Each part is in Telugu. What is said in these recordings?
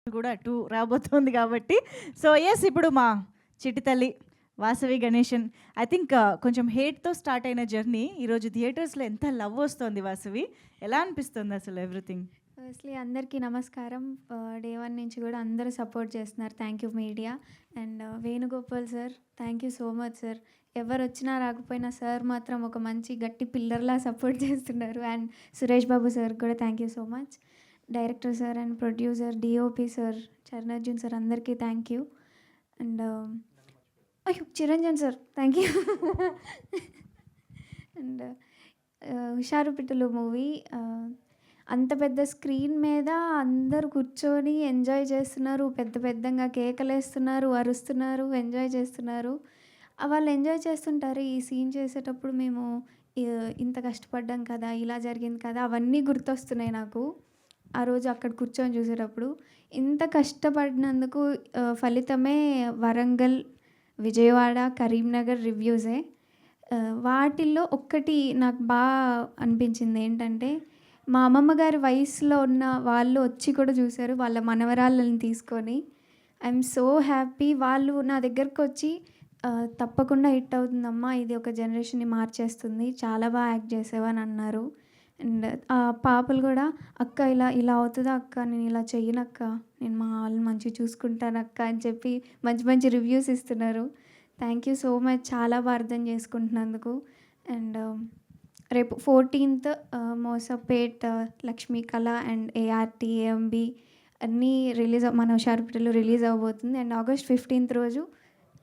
కూడా 2 రాబోతోంది కాబట్టి. సో, యెస్ ఇప్పుడు మా చిట్టి తల్లి వాసవి గణేషన్ ఐ థింక్ కొంచెం హేట్‌తో స్టార్ట్ అయిన జర్నీ ఈరోజు థియేటర్స్‌లో ఎంత లవ్ వస్తోంది వాసవి. ఎలా అనిపిస్తుంది అసలు ఎవ్రీథింగ్? ఫస్ట్‌లీ అందరికీ నమస్కారం. డే 1 నుంచి కూడా అందరూ సపోర్ట్ చేస్తున్నారు. Thank you media. And Venugopal sir, thank you so much sir. ఎవరొచ్చినా రాకపోయినా సార్ మాత్రం ఒక మంచి గట్టి పిల్లర్‌లా సపోర్ట్ చేస్తున్నారు. అండ్ సురేష్ బాబు సార్‌కి కూడా thank you so much. Director sir and producer, DOP sir, Charanarjun sir అందరికీ థ్యాంక్ యూ. అండ్ అయ్యో! Chiranjan sir thank you. And Husharu Pittalu movie అంత పెద్ద స్క్రీన్ మీద అందరూ కూర్చొని ఎంజాయ్ చేస్తున్నారు. పెద్ద పెద్దంగా కేకలేస్తున్నారు, అరుస్తున్నారు, ఎంజాయ్ చేస్తున్నారు. వాళ్ళు ఎంజాయ్ చేస్తుంటారు. ఈ సీన్ చేసేటప్పుడు మేము ఇంత కష్టపడ్డాం కదా! ఇలా జరిగింది కదా! అవన్నీ గుర్తొస్తున్నాయి నాకు. ఆ రోజు అక్కడ కూర్చొని చూసేటప్పుడు. ఇంత కష్టపడినందుకు ఫలితమే వరంగల్, విజయవాడ, కరీంనగర్ రివ్యూసే. వాటిల్లో ఒక్కటి నాకు అనిపించింది ఏంటంటే, మా అమ్మమ్మ గారి వయసులో ఉన్న వాళ్ళు వచ్చి కూడా చూసారు. వాళ్ళ మనవరాళ్ళని తీసుకొని. I'm so happy. వాళ్ళు నా దగ్గరకొచ్చి తప్పకుండా హిట్ అవుతుందమ్మా. ఇది ఒక జనరేషన్‌ని మార్చేస్తుంది. చాలా యాక్ట్ చేసావు అని అన్నారు. అండ్ పాపలు కూడా అక్క ఇలా ఇలా అవుతదా అక్క? నేను ఇలా చెయ్యనక్క. నేను మా వాళ్ళని మంచిగా చూసుకుంటానక్క అని చెప్పి మంచి మంచి రివ్యూస్ ఇస్తున్నారు. Thank you so much. చాలా అర్థం చేసుకుంటున్నందుకు. అండ్ రేపు 14th మోసపేట్, లక్ష్మీ కళ అండ్ ఏఆర్టీ, ఏఎంబి అన్నీ మన హుషారు పిట్టలు రిలీజ్ అవ్వబోతుంది. అండ్ August 15th రోజు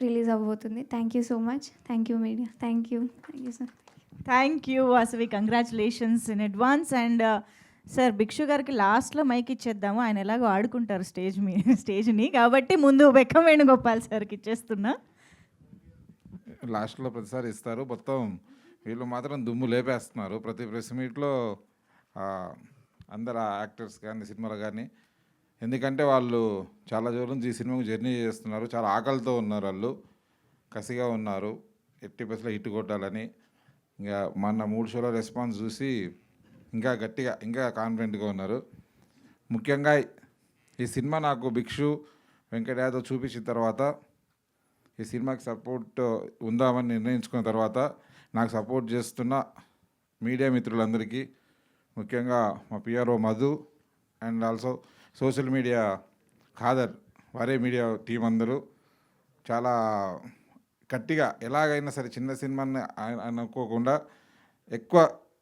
రిలీజ్ అవ్వబోతుంది. Thank you so much. Thank you media. Thank you sir. Thank you Vasavi. Congratulations in advance. And sir Bhikshu గారికి లాస్ట్‌లో మైక్ ఇచ్చేద్దాము. ఆయన ఎలాగో ఆడుకుంటారు స్టేజ్‌ని కాబట్టి ముందు బెక్కం వేణుగోపాల్ సార్‌కి ఇచ్చేస్తున్నా. లాస్ట్లో ప్రతిసారి ఇస్తారు. మొత్తం వీళ్ళు మాత్రం దుమ్ము లేపేస్తున్నారు. ప్రతి ప్రెస్ మీట్లో అందరు యాక్టర్స్ కానీ సినిమాలో కానీ, ఎందుకంటే వాళ్ళు చాలా రోజుల నుంచి ఈ సినిమాకు జర్నీ చేస్తున్నారు. చాలా ఆకలితో ఉన్నారు. వాళ్ళు కసిగా ఉన్నారు. 80% హిట్ కొట్టాలని. ఇంకా మొన్న 3 షోల రెస్పాన్స్ చూసి ఇంకా గట్టిగా ఇంకా కాన్ఫిడెంట్గా ఉన్నారు. ముఖ్యంగా ఈ సినిమా నాకు భిక్షు, వెంకట్ యాదవ్ చూపించిన తర్వాత, ఈ సినిమాకి సపోర్ట్ ఉందామని నిర్ణయించుకున్న తర్వాత నాకు సపోర్ట్ చేస్తున్న మీడియా మిత్రులందరికీ, ముఖ్యంగా మా PRO Madhu and also social media Khader, వారే మీడియా టీం అందరూ చాలా గట్టిగా ఎలాగైనా సరే చిన్న సినిమాని అనుకోకుండా ఎక్కువ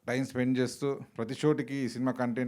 టైం స్పెండ్ చేస్తూ ప్రతి చోటికి ఈ సినిమా కంటెంట్